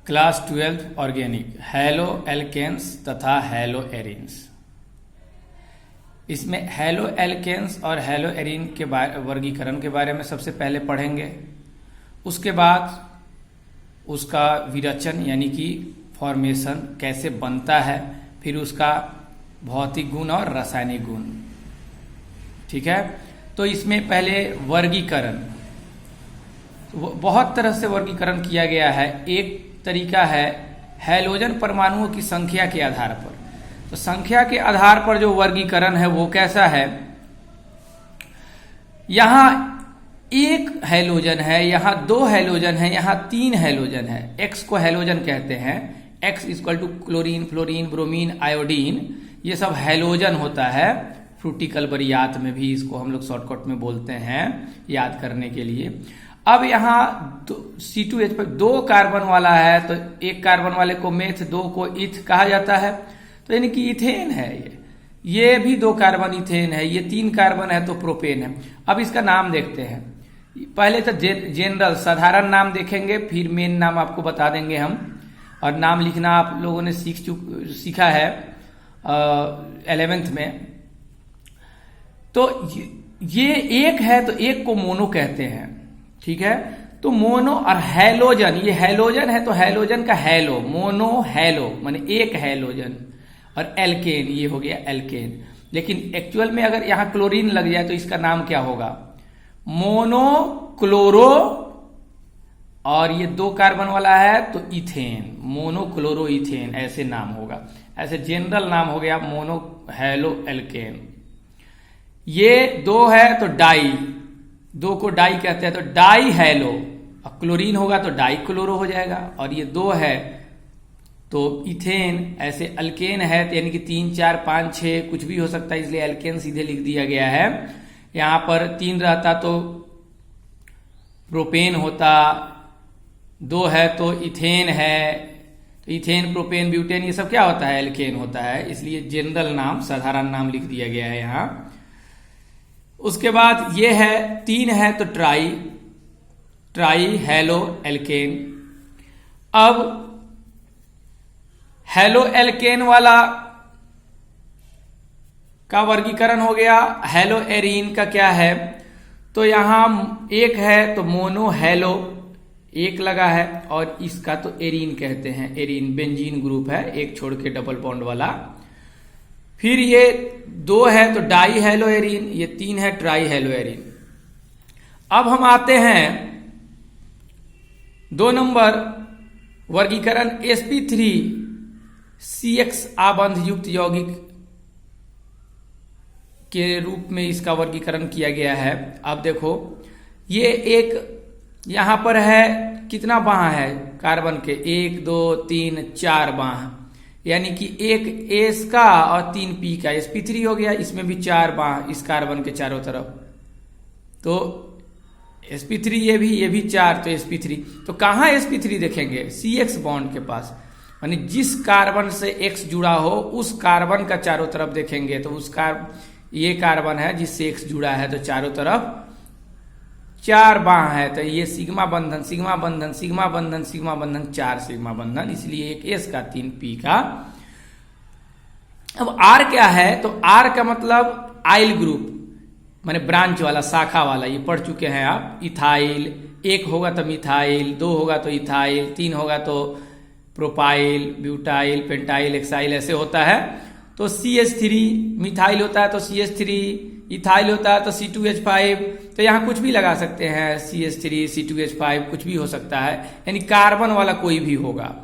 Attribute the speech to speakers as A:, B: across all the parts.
A: Class 12 organic hello alkanes तथा hello arenes. इसमें hello alkanes और हैलो एरीन के वर्गीकरण के बारे में सबसे पहले पढ़ेंगे। उसके बाद उसका विरचन यानी कि फॉर्मेशन कैसे बनता है, फिर उसका भौतिक गुण और रासायनिक गुण। ठीक है, तो इसमें पहले वर्गीकरण, बहुत तरह से वर्गीकरण किया गया है। एक तरीका है हैलोजन परमाणुओं की संख्या के आधार पर। तो संख्या के आधार पर जो वर्गीकरण है वो कैसा है, यहां एक हैलोजन है, यहां दो हैलोजन है, यहां तीन हैलोजन है। एक्स को हैलोजन कहते हैं। X equal to chlorine, fluorine, bromine, iodine, ये सब हैलोजन होता है। फ्रूटिकलबरियात में भी इसको हम लोग शॉर्टकट में बोलते हैं याद करने के लिए। अब यहाँ C2H पर दो कार्बन वाला है, तो एक कार्बन वाले को मेथ, दो को इथ कहा जाता है। तो यानी कि इथेन है ये भी दो कार्बन इथेन है। ये तीन कार्बन है तो प्रोपेन है। अब इसका नाम देखते हैं। पहले तो जनरल साधारण नाम देखेंगे, फिर मेन नाम आपको बता देंगे हम। और नाम लिखना आप लोगों ने सीखा है 11th में। तो ये एक है तो एक को मोनो कहते हैं। ठीक है, तो मोनो और हैलोजन, ये हैलोजन है तो हैलोजन का हैलो, मोनो हैलो माने एक हैलोजन। और एल्केन, ये हो गया एल्केन। लेकिन एक्चुअल में अगर यहां क्लोरीन लग जाए तो इसका नाम क्या होगा, मोनो क्लोरो। और ये दो कार्बन वाला है तो इथेन, मोनो क्लोरो इथेन, ऐसे नाम होगा। ऐसे जनरल नाम हो गया मोनो हैलो एल्केन। ये दो है तो डाई, दो को डाई कहते हैं तो डाई हैलो। और क्लोरीन होगा तो डाई क्लोरो हो जाएगा। और ये दो है तो इथेन। ऐसे अल्केन है तो यानी कि 3, 4, 5, 6 कुछ भी हो सकता है, इसलिए अल्केन सीधे लिख दिया गया है। यहां पर 3 रहता तो प्रोपेन होता, 2 है तो इथेन है। तो इथेन, प्रोपेन, ब्यूटेन, ये सब क्या होता है, एल्केन होता है। इसलिए जनरल नाम, साधारण नाम लिख दिया गया है यहां। उसके बाद ये है 3 है तो ट्राई हैलो एल्केन। अब हैलो एल्केन वाला का वर्गीकरण हो गया। हैलो एरीन का क्या है, तो यहां एक है तो मोनो हैलो, एक लगा है। और इसका तो एरीन कहते हैं। एरीन बेंजीन ग्रुप है, एक छोड़ के डबल बॉन्ड वाला। फिर ये 2 है तो डाई हैलो एरीन, ये 3 है ट्राई हैलो एरीन। अब हम आते हैं 2 नंबर वर्गीकरण sp3CX आबंध युक्त यौगिक के रूप में इसका वर्गीकरण किया गया है। अब देखो, ये एक यहां पर है, कितना बाह है कार्बन के, 1, 2, 3, 4 बाह, यानी कि एक एस का और 3 पी का, sp3 हो गया। इसमें भी 4 बाह इस कार्बन के चारों तरफ। तो sp3 ये भी 4, तो sp3। तो कहां sp3 देखेंगे, CX बॉन्ड के पास, यानी जिस कार्बन से X जुड़ा हो उस कार्बन का चारों तरफ देखेंगे। तो ये कार्बन है जिससे X जुड़ा है, तो चारों तरफ 4 बाह है। तो ये सिग्मा बंधन, सिग्मा बंधन, सिग्मा बंधन, सिग्मा बंधन, 4 सिग्मा बंधन, इसलिए एक एस का 3 पी का। अब आर क्या है, तो आर का मतलब आइल ग्रुप, माने ब्रांच वाला, शाखा वाला। ये पढ़ चुके हैं आप। इथाइल, 1 होगा तो मिथाइल, 2 होगा तो इथाइल, 3 होगा तो प्रोपाइल, ब्यूटाइल, पेंटाइल, एक्साइल, ऐसे होता है। तो CH3 मिथाइल होता है तो CH3, इथाइल होता है तो C2H5। तो यहां कुछ भी लगा सकते हैं, CH3, C2H5, कुछ भी हो सकता है, यानी कार्बन वाला कोई भी होगा।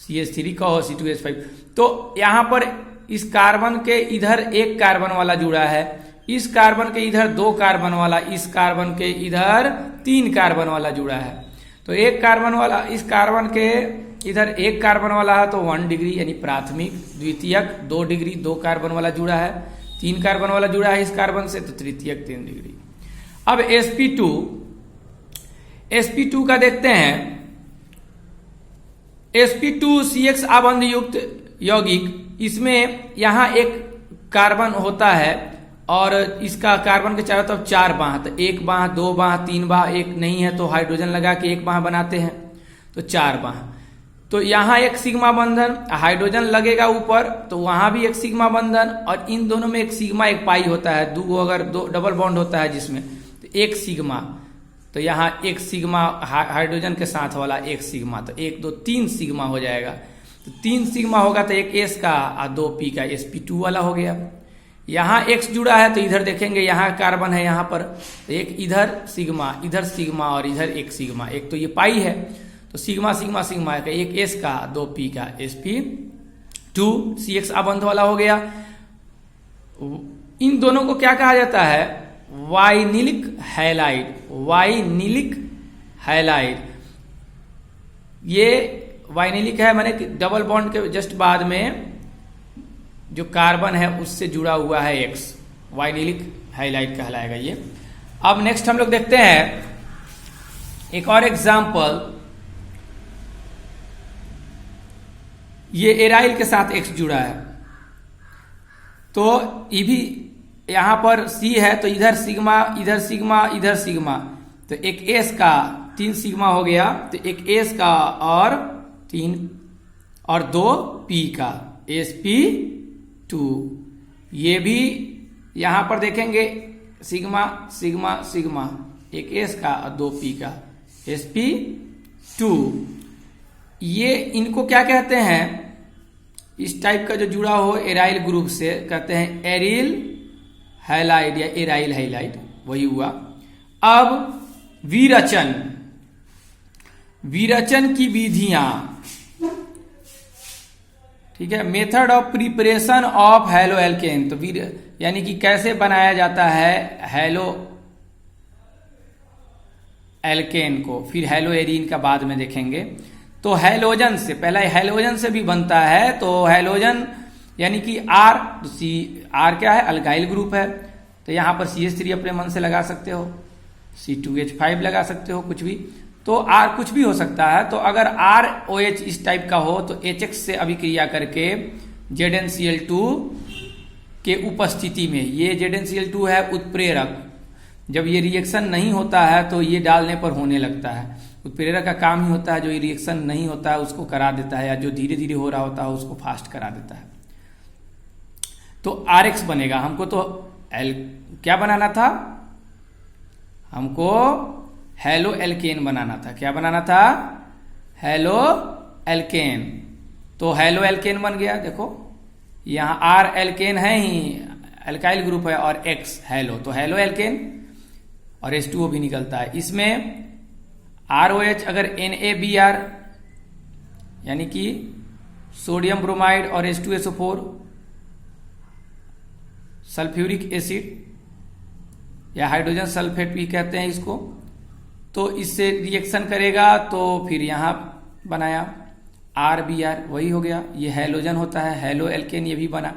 A: CH3 कहो, C2H5। तो यहां पर इस कार्बन के इधर एक कार्बन वाला जुड़ा है, इस कार्बन के इधर 2 कार्बन वाला, इस कार्बन के इधर 3 कार्बन वाला जुड़ा है। तो एक कार्बन वाला, इस कार्बन के इधर एक कार्बन वाला है तो 1 डिग्री यानी प्राथमिक, द्वितीयक 2 डिग्री, 2 कार्बन वाला जुड़ा है, 3 कार्बन वाला जुड़ा है इस कार्बन से तो तृतीयक 3 डिग्री। अब sp2 का देखते हैं। sp2CX आबंध युक्त यौगिक, इसमें यहां एक कार्बन होता है और इसका कार्बन के चारों तरफ 4 बाह, तो 1 बाह, 2 बाह, 3 बाह, एक नहीं है तो हाइड्रोजन लगा के 1 बाह बनाते हैं। तो 4 बाह। तो यहाँ एक सिग्मा बंधन, हाइड्रोजन लगेगा ऊपर तो वहां भी एक सिग्मा बंधन, और इन दोनों में एक सिग्मा एक पाई होता है, अगर दो डबल बॉन्ड होता है जिसमें, तो एक सिग्मा। तो यहाँ एक सिग्मा हाइड्रोजन के साथ वाला एक सिग्मा, तो 1 2 3 सिग्मा हो जाएगा। तो 3 सिग्मा होगा तो एक एस का और 2 पी का, sp2 वाला हो गया। यहाँ एक्स जुड़ा है तो इधर देखेंगे यहाँ कार्बन है, यहाँ पर एक इधर सिग्मा और इधर एक सिग्मा, एक तो ये पाई है तो सिग्मा सिग्मा सिग्मा का, एक एस का 2 पी का, sp2 CX आबंध वाला हो गया। इन दोनों को क्या कहा जाता है? Vinylic halide. वाइनिलिक हैलाइड, ये वाइनिलिक है माने डबल बॉन्ड के जस्ट बाद में जो कार्बन है उससे जुड़ा हुआ है X, वाइनिलिक हैलाइड कहलाएगा ये। अब नेक्स्ट हम लोग देखते हैं एक और एग्जाम्पल, ये एराइल के साथ X जुड़ा है, तो ये भी यहां पर C है तो इधर सिग्मा इधर सिग्मा इधर सिग्मा, तो एक S का 3 सिग्मा हो गया, तो एक S का और 3 और 2 P का, sp2। ये भी यहां पर देखेंगे सिग्मा सिग्मा सिग्मा, एक S का और 2 P का, sp2। ये इनको क्या कहते हैं? इस टाइप का जो जुड़ा हो एराइल ग्रुप से कहते हैं aryl halide or aryl halide, वही हुआ। अब विरचन, विरचन की विधियां, ठीक है, method of preparation of haloalkane. तो यानी कि कैसे बनाया जाता है हैलो एल्केन को, फिर हैलो एरीन का बाद में देखेंगे। तो हैलोजन से, पहला हैलोजन से भी बनता है, तो हैलोजन यानी कि R, तो R क्या है? अल्काइल ग्रुप है, तो यहां पर CH3 अपने मन से लगा सकते हो, C2H5 लगा सकते हो, कुछ भी, तो R कुछ भी हो सकता है। तो अगर ROH इस टाइप का हो तो HX से अभिक्रिया करके ZnCl2 के उपस्थिति में, ये ZnCl2 है उत्प्रेरक, जब ये रिएक्शन नहीं होता है तो ये डालने पर होने लगता है। उत्प्रेरक का काम ही होता है जो रिएक्शन नहीं होता है उसको करा देता है, या जो धीरे धीरे हो रहा होता है उसको फास्ट करा देता है। तो RX बनेगा। हमको तो क्या बनाना था? हमको हैलो एल्केन बनाना था। क्या बनाना था? Haloalkane. तो हैलो एल्केन बन गया। देखो यहां R एल्केन है ही, एल्काइल ग्रुप है, और X हैलो, तो हैलो एल्केन, और H2O भी निकलता है। इसमें ROH अगर NaBr यानी कि सोडियम ब्रोमाइड और H2SO4 सल्फ्यूरिक एसिड या हाइड्रोजन सल्फेट भी कहते हैं इसको, तो इससे रिएक्शन करेगा तो फिर यहां बनाया RBr, वही हो गया, ये हैलोजन होता है, हैलो एल्केन ये भी बना।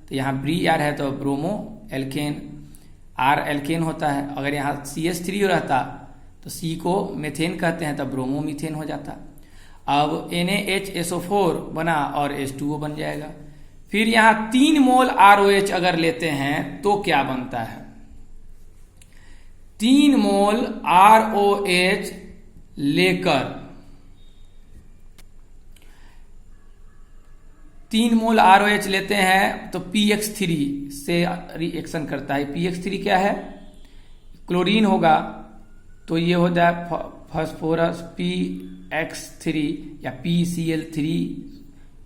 A: तो यहाँ Br है तो ब्रोमो एल्केन, R एल्केन होता है। अगर यहाँ CH3 रहता तो C को मेथेन कहते हैं, तब ब्रोमो मीथेन हो जाता। अब NaHSO4 बना और H2O बन जाएगा। फिर यहाँ 3 मोल ROH अगर लेते हैं तो क्या बनता है? 3 मोल ROH लेकर 3 मोल ROH लेते हैं तो PX3 से रिएक्शन करता है। PX3 क्या है? क्लोरीन होगा, तो ये हो जाए फास्फोरस PX3 या PCl3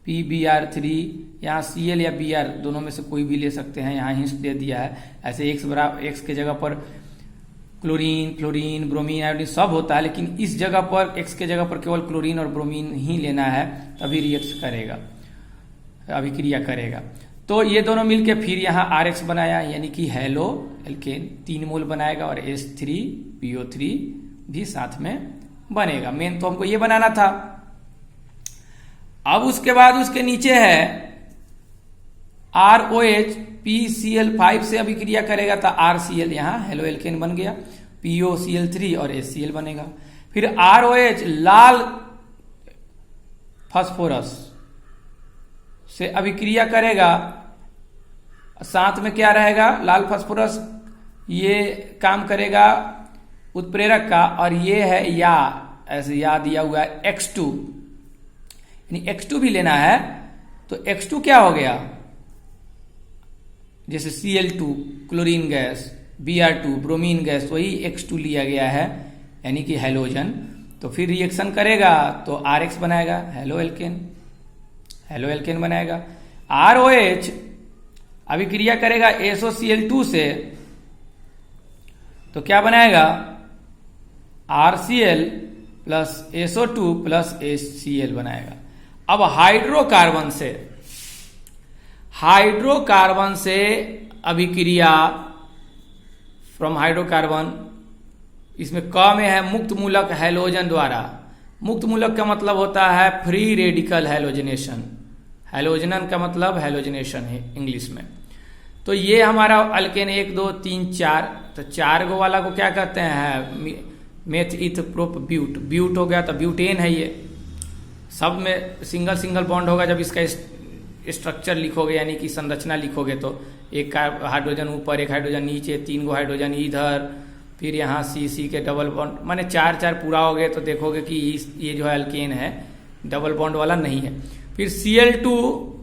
A: PBr3, यहाँ Cl या Br दोनों में से कोई भी ले सकते हैं, यहाँ हिंट दे दिया है। ऐसे X के जगह पर क्लोरीन, फ्लोरीन, ब्रोमीन, आयोडीन सब होता है, लेकिन इस जगह पर X के जगह पर केवल क्लोरीन और ब्रोमीन ही लेना है, तभी रिएक्ट करेगा, अभिक्रिया करेगा। तो ये दोनों मिलके फिर यहाँ RX बनाया, यानी कि हैलो एल्केन 3 मोल बनाएगा, और H3PO3 भी साथ में बनेगा। मेन तो हमको ये बनाना था। अब उसके बाद उसके नीचे है ROH PCl5 से अभिक्रिया करेगा तो RCl, यहाँ हेलो एल्केन बन गया, POCl3 और HCl बनेगा। फिर ROH लाल फास्फोरस से अभिक्रिया करेगा, साथ में क्या रहेगा? लाल फास्फोरस ये काम करेगा उत्प्रेरक का, और ये है या ऐसे यहाँ दिया हुआ है X2, यानी X2 भी लेना है तो X2 क्या हो गया, जैसे Cl2 chlorine gas, Br2 bromine gas, वही X2 लिया गया है यानी कि हैलोजन। तो फिर रिएक्शन करेगा तो RH बनाएगा, हेलो एल्केन बनाएगा। ROH अभिक्रिया करेगा SOCl2 से तो क्या बनाएगा, RCl plus SO2 plus HCl बनाएगा। अब हाइड्रोकार्बन से अभिक्रिया फ्रॉम हाइड्रोकार्बन, इसमें क में है मुक्त मूलक हैलोजन द्वारा। मुक्त मूलक का मतलब होता है फ्री रेडिकल हैलोजनेशन, हैलोजनन का मतलब हैलोजनेशन है इंग्लिश में। तो ये हमारा अल्केन 1 2 3 4, तो 4 गो वाला को क्या कहते हैं, मेथ इथ प्रोप ब्यूट, ब्यूट हो गया तो ब्यूटेन है। ये सब में सिंगल बॉन्ड होगा। जब इसका स्ट्रक्चर लिखोगे यानी कि संरचना लिखोगे तो एक हाइड्रोजन ऊपर, एक हाइड्रोजन नीचे, 3 गो हाइड्रोजन इधर, फिर यहाँ सी के डबल बॉन्ड, माने 4 पूरा हो गए तो देखोगे कि ये जो है अल्केन है, डबल बॉन्ड वाला नहीं है। फिर Cl2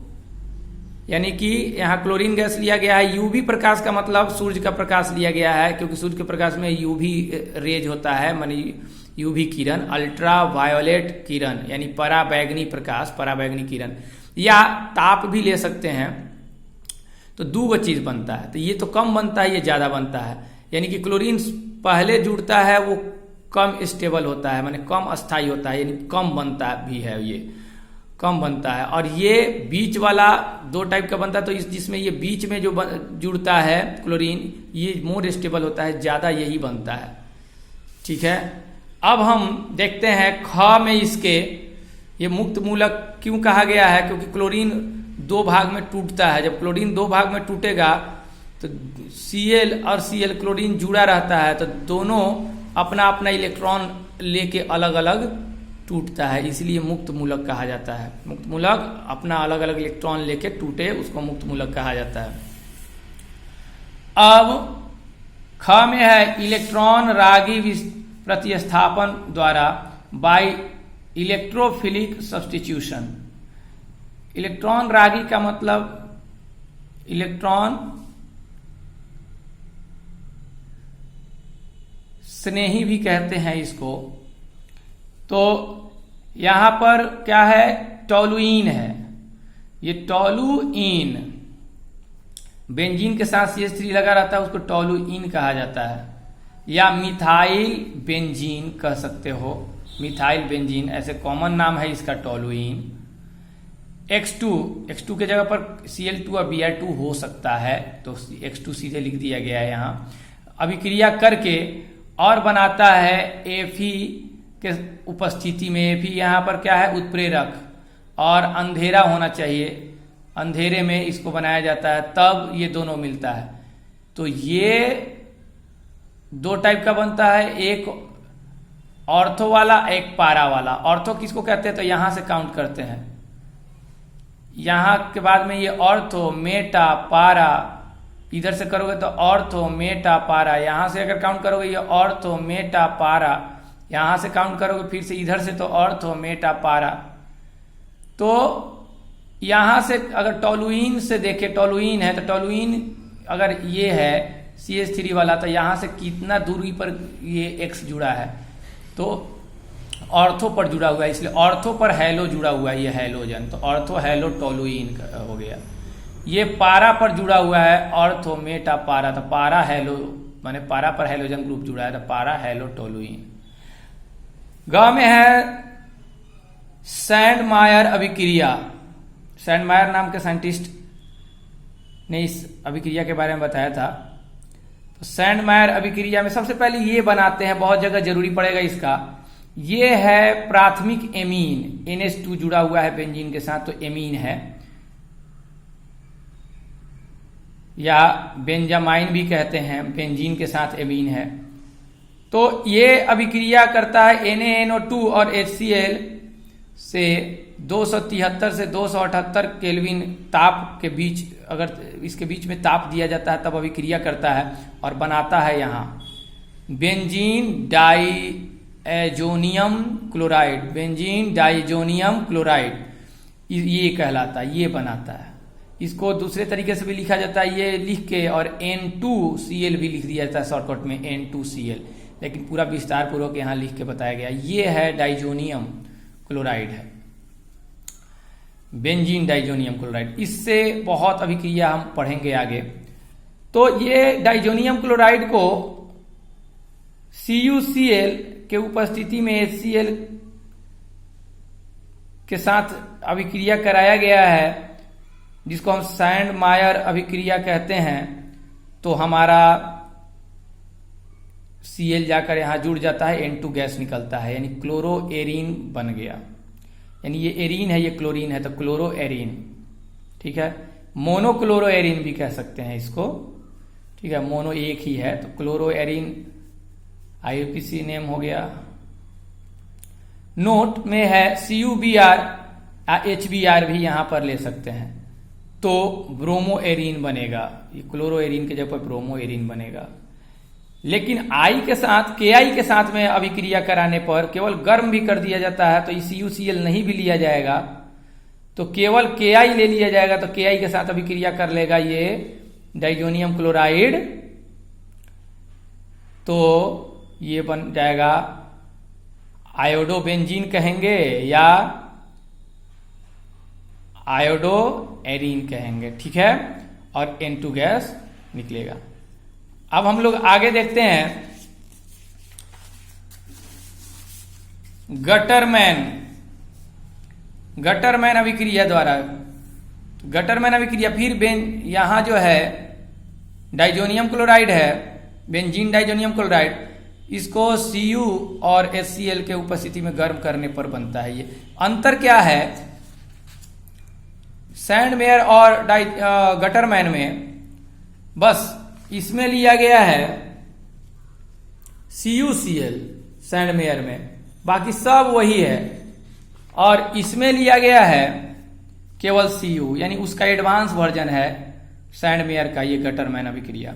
A: यानी कि यहाँ क्लोरीन गैस लिया गया है। यूवी प्रकाश का मतलब सूर्य का प्रकाश लिया गया है, क्योंकि सूर्य के प्रकाश में यूवी रेज होता है, मानी यूवी किरण, अल्ट्रा वायोलेट किरण यानी पराबैंगनी प्रकाश, पराबैंगनी किरण, या ताप भी ले सकते हैं। तो 2 चीज बनता है, तो ये तो कम बनता है, ये ज्यादा बनता है। यानी कि क्लोरीन पहले जुड़ता है वो कम स्टेबल होता है, माने कम अस्थायी होता है, यानी कम बनता भी है, ये कम बनता है। और ये बीच वाला 2 टाइप का बनता है, तो जिसमें ये बीच में जो जुड़ता है क्लोरीन, ये मोर स्टेबल होता है, ज्यादा यही बनता है। ठीक है, अब हम देखते हैं ख में इसके ये मुक्त मूलक क्यों कहा गया है, क्योंकि क्लोरीन 2 भाग में टूटता है। जब क्लोरीन 2 भाग में टूटेगा तो Cl और Cl क्लोरीन जुड़ा रहता है, तो दोनों अपना अपना इलेक्ट्रॉन लेके अलग अलग टूटता है, इसलिए मुक्त मूलक कहा जाता है। मुक्त मूलक अपना अलग अलग इलेक्ट्रॉन लेके टूटे, उसको मुक्त मूलक कहा जाता है। अब ख में है इलेक्ट्रॉन रागी प्रतिस्थापन द्वारा बाय इलेक्ट्रोफिलिक सब्स्टिट्यूशन। इलेक्ट्रॉन रागी का मतलब इलेक्ट्रॉन स्नेही भी कहते हैं इसको। तो यहां पर क्या है, टोलुइन है। ये टोलुइन बेंजीन के साथ CH3 लगा रहता है, उसको टोलुइन कहा जाता है, या मिथाइल बेंजीन कह सकते हो, मिथाइल बेंजीन ऐसे कॉमन नाम है इसका टोलुइन। X2 के जगह पर Cl2 और Br2 हो सकता है, तो X2 सीधे लिख दिया गया है यहाँ। अभिक्रिया करके और बनाता है Fe के उपस्थिति में। Fe यहाँ पर क्या है, उत्प्रेरक, और अंधेरा होना चाहिए, अंधेरे में इसको बनाया जाता है, तब ये दोनों मिलता है। तो ये 2 टाइप का बनता है, एक ऑर्थो वाला, एक पारा वाला। ऑर्थो किसको कहते हैं, तो यहां से काउंट करते हैं, यहां के बाद में ये ऑर्थो मेटा पारा, इधर से करोगे तो ऑर्थो मेटा पारा, यहां से अगर काउंट करोगे ये ऑर्थो मेटा पारा, यहां से काउंट करोगे फिर से इधर से तो ऑर्थो मेटा पारा। तो यहां से अगर टोलुइन से देखे, टोलुइन है तो टोलुइन अगर ये है CH3 वाला, तो यहां से कितना दूरी पर ये X जुड़ा है, तो ऑर्थो पर जुड़ा हुआ है, इसलिए ऑर्थो पर हैलो जुड़ा हुआ है ये हैलोजन, तो ऑर्थो हैलो टोलुइन हो गया। ये पारा पर जुड़ा हुआ है, ऑर्थो मेटा पारा, तो पारा हैलो माने पारा पर हैलोजन ग्रुप जुड़ा है, तो पारा हैलो टोलुइन। ग में है सैंडमायर अभिक्रिया। सैंडमायर नाम के साइंटिस्ट ने इस अभिक्रिया के बारे में बताया था। तो सैंडमायर अभिक्रिया में सबसे पहले ये बनाते हैं, बहुत जगह जरूरी पड़ेगा इसका, ये है प्राथमिक एमीन, NH2 जुड़ा हुआ है बेंजीन के साथ, तो एमीन है, या बेंजामाइन भी कहते हैं, बेंजीन के साथ एमीन है। तो ये अभिक्रिया करता है NaNO2 और HCl से 273 से 278 केल्विन ताप के बीच, अगर इसके बीच में ताप दिया जाता है तब अभिक्रिया करता है और बनाता है यहाँ benzene diazonium chloride, benzene diazonium chloride, ये कहलाता है, ये बनाता है। इसको दूसरे तरीके से भी लिखा जाता है, ये लिख के, और N2Cl भी लिख दिया जाता है शॉर्टकट में N2Cl, लेकिन पूरा विस्तार पूर्वक यहाँ लिख के बताया गया। ये है डाइजोनियम क्लोराइड है, बेंजीन डाइजोनियम क्लोराइड। इससे बहुत अभिक्रिया हम पढ़ेंगे आगे। तो ये डाइजोनियम क्लोराइड को CuCl के उपस्थिति में HCl के साथ अभिक्रिया कराया गया है, जिसको हम सैंड मायर अभिक्रिया कहते हैं। तो हमारा Cl जाकर यहां जुड़ जाता है, N2 गैस निकलता है, यानी क्लोरो एरीन बन गया। यानी ये एरीन है, ये क्लोरीन है, तो क्लोरो एरीन, ठीक है। मोनोक्लोरो एरीन भी कह सकते हैं इसको, ठीक है। मोनो एक ही है, तो क्लोरो एरीन IUPAC नेम हो गया। नोट में है CuBr, HBr भी यहां पर ले सकते हैं, तो ब्रोमो एरीन बनेगा। ये क्लोरो एरीन के जगह पर ब्रोमो एरीन बनेगा। लेकिन I के साथ, Ki के साथ में अभिक्रिया कराने पर केवल गर्म भी कर दिया जाता है, तो CuCl नहीं भी लिया जाएगा, तो केवल Ki ले लिया जाएगा। तो Ki के साथ अभिक्रिया कर लेगा ये डाइजोनियम क्लोराइड, तो ये बन जाएगा आयोडोबेंजीन कहेंगे या आयोडो एरीन कहेंगे, ठीक है। और N2 गैस निकलेगा। अब हम लोग आगे देखते हैं गटरमैन अभिक्रिया द्वारा। गटरमैन अभिक्रिया, फिर यहां जो है डाइजोनियम क्लोराइड है, बेंजीन डाइजोनियम क्लोराइड, इसको Cu और HCl के उपस्थिति में गर्म करने पर बनता है। ये अंतर क्या है सैंडमेयर और गटरमैन में? बस इसमें लिया गया है CuCl सैंडमेयर में, बाकी सब वही है, और इसमें लिया गया है केवल Cu, यानी उसका एडवांस वर्जन है सैंडमेयर का ये गटरमैन अभिक्रिया।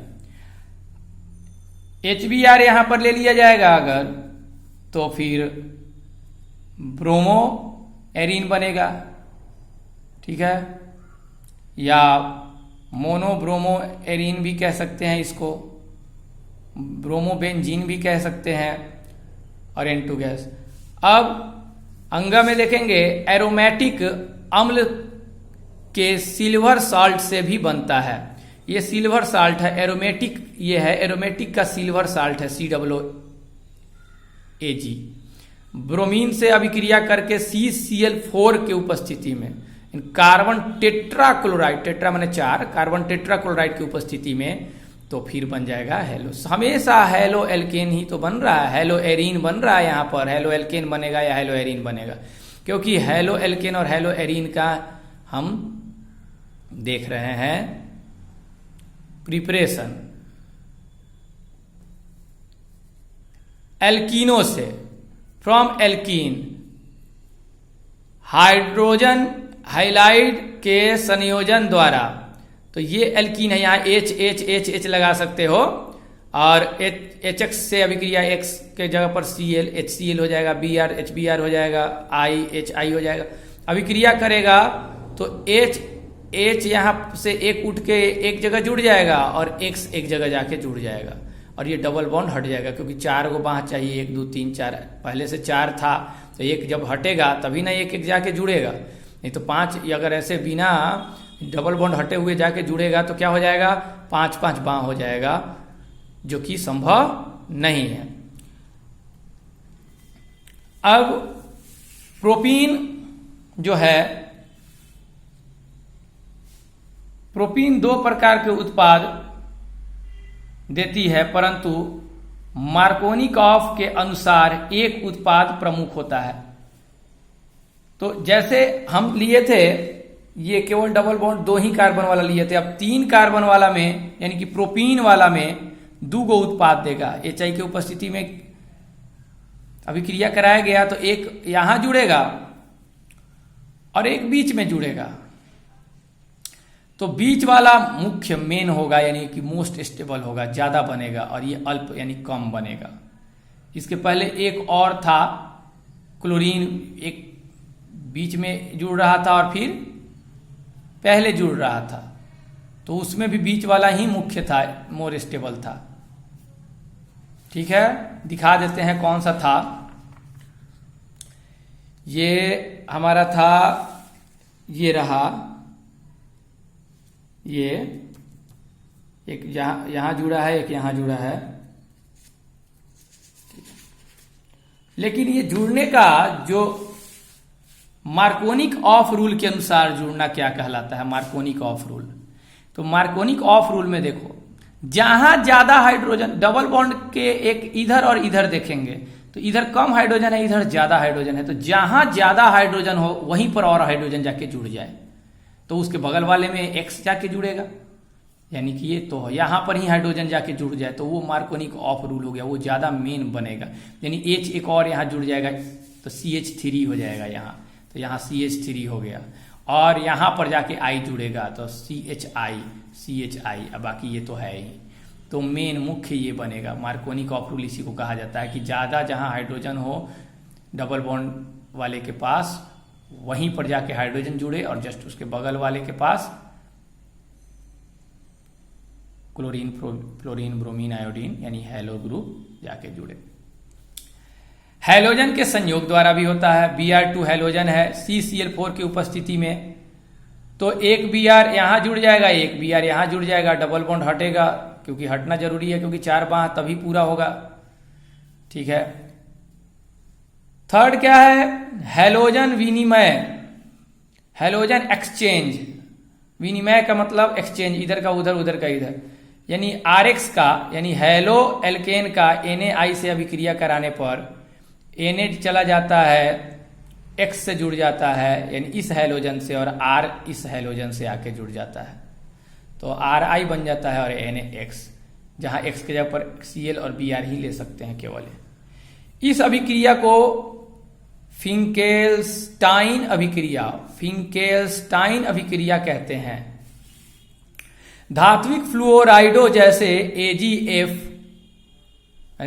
A: HBr यहां पर ले लिया जाएगा अगर, तो फिर ब्रोमो एरीन बनेगा, ठीक है, या मोनो ब्रोमो एरीन भी कह सकते हैं इसको, ब्रोमो बेंजीन भी कह सकते हैं, और N2 गैस। अब अंगा में देखेंगे एरोमेटिक अम्ल के सिल्वर साल्ट से भी बनता है। ये सिल्वर साल्ट है, एरोमेटिक, ये है एरोमेटिक का सिल्वर साल्ट है COOAg। ब्रोमीन से अभिक्रिया करके CCl4 के उपस्थिति में कार्बन टेट्राक्लोराइड, टेट्रा माने 4, कार्बन टेट्राक्लोराइड की उपस्थिति में, तो फिर बन जाएगा हेलो। हमेशा हेलो एल्केन ही तो बन रहा है, हेलो एरीन बन रहा है। यहां पर हेलो एल्केन बनेगा या हेलो एरीन बनेगा, क्योंकि हेलो एल्केन और हेलो एरीन का हम देख रहे हैं प्रिपरेशन। एल्कीनो से, फ्रॉम एल्कीन, हाइड्रोजन हाइलाइड के संयोजन द्वारा, तो ये एल्कीन है, यहाँ H H H H लगा सकते हो, और HX से अभिक्रिया X के जगह पर Cl HCl हो जाएगा, Br HBr हो जाएगा, I HI हो जाएगा। अभिक्रिया करेगा तो H यहाँ से एक उठ के एक जगह जुड़ जाएगा और X एक जगह जाके जुड़ जाएगा, और ये डबल बॉन्ड हट जाएगा, क्योंकि 4 गो बांह चाहिए, 1 2 3 4, पहले से 4 था, तो एक जब हटेगा तभी ना एक एक जाके जुड़ेगा, नहीं तो 5 अगर ऐसे बिना डबल बॉन्ड हटे हुए जाके जुड़ेगा तो क्या हो जाएगा, 5 बांह हो जाएगा, जो कि संभव नहीं है। अब प्रोपीन जो है, प्रोपीन 2 प्रकार के उत्पाद देती है, परंतु मार्कोनिकॉफ के अनुसार एक उत्पाद प्रमुख होता है। तो जैसे हम लिए थे, ये केवल डबल बॉन्ड 2 ही कार्बन वाला लिए थे, अब 3 कार्बन वाला में, यानी कि प्रोपीन वाला में 2 गो उत्पाद देगा। HI की उपस्थिति में अभिक्रिया कराया गया तो एक यहां जुड़ेगा और एक बीच में जुड़ेगा, तो बीच वाला मुख्य मेन होगा, यानी कि मोस्ट स्टेबल होगा, ज्यादा बनेगा, और ये अल्प यानी कम बनेगा। इसके पहले एक और था क्लोरीन, एक बीच में जुड़ रहा था और फिर पहले जुड़ रहा था, तो उसमें भी बीच वाला ही मुख्य था, मोर स्टेबल था। ठीक है, दिखा देते हैं कौन सा था। ये हमारा था, ये रहा, ये एक यहां जुड़ा है, एक यहां जुड़ा है। लेकिन ये जुड़ने का जो मार्कोनिक ऑफ रूल के अनुसार जुड़ना क्या कहलाता है, मार्कोनिक ऑफ रूल। तो मार्कोनिक ऑफ रूल में देखो, जहां ज्यादा हाइड्रोजन, डबल बॉन्ड के एक इधर और इधर देखेंगे तो इधर कम हाइड्रोजन है, इधर ज्यादा हाइड्रोजन है, तो जहां ज्यादा हाइड्रोजन हो वहीं पर और हाइड्रोजन जाके जुड़ जाए तो उसके बगल वाले में एक्स जाके जुड़ेगा, यानी कि ये तो यहां पर ही हाइड्रोजन जाके जुड़ जाए तो वो मार्कोनिक ऑफ रूल हो गया, वो ज्यादा मेन बनेगा। यानी H एक और यहां जुड़ जाएगा तो CH3 हो जाएगा यहां, तो यहां CH3 हो गया, और यहां पर जाके I जुड़ेगा तो CHI, अब बाकी ये तो है ही। तो मेन मुख्य ये बनेगा, मार्कोनिक ऑफ रूल इसी को कहा जाता है कि ज्यादा जहां हाइड्रोजन हो डबल बॉन्ड वाले के पास वहीं पर जाके हाइड्रोजन जुड़े, और जस्ट उसके बगल वाले के पास क्लोरीन, फ्लोरीन, ब्रोमीन, आयोडीन यानी हैलो ग्रुप जाके जुड़े। हैलोजन के संयोग द्वारा भी होता है। Br2 हैलोजन है CCl4 की उपस्थिति में, तो एक Br यहां जुड़ जाएगा, एक Br यहां जुड़ जाएगा, डबल बॉन्ड हटेगा, क्योंकि हटना जरूरी है, क्योंकि 4 बाह तभी पूरा होगा। ठीक है, थर्ड क्या है, हैलोजन विनिमय, हैलोजन एक्सचेंज। विनिमय का मतलब एक्सचेंज, इधर का उधर, उधर का इधर, यानी RX का, यानी हैलो एल्केन का NaI से अभिक्रिया कराने पर Na चला जाता है X से जुड़ जाता है, यानी इस हैलोजन से, और R इस हैलोजन से आके जुड़ जाता है, तो Ri बन जाता है और NaX, जहां X के जगह पर Cl और Br ही ले सकते हैं केवल। इस अभिक्रिया को फिंकेल्स्टाइन अभिक्रिया, फिंकेल्स्टाइन अभिक्रिया कहते हैं। धात्विक फ्लूओराइडो जैसे AgF,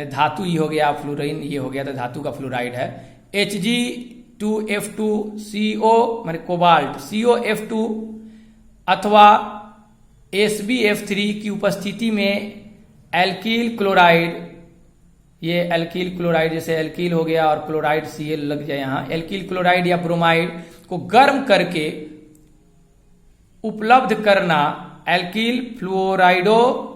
A: धातु ये हो गया, फ्लोरीन ये हो गया, तो धातु का फ्लोराइड है, Hg2F2CO माने कोबाल्ट, COF2 अथवा SbF3 की उपस्थिति में एल्किल क्लोराइड, ये एल्किल क्लोराइड जैसे एल्किल हो गया और क्लोराइड Cl लग जाए यहां, एल्किल क्लोराइड या ब्रोमाइड को गर्म करके उपलब्ध करना एल्किल फ्लोराइडो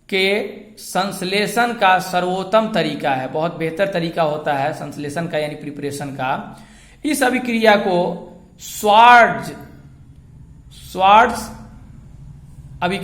A: के संश्लेषण का सर्वोत्तम तरीका है, बहुत बेहतर तरीका होता है संश्लेषण का, यानी प्रिपरेशन का। इस अभिक्रिया को स्वार्ट्ज अभिक्रिया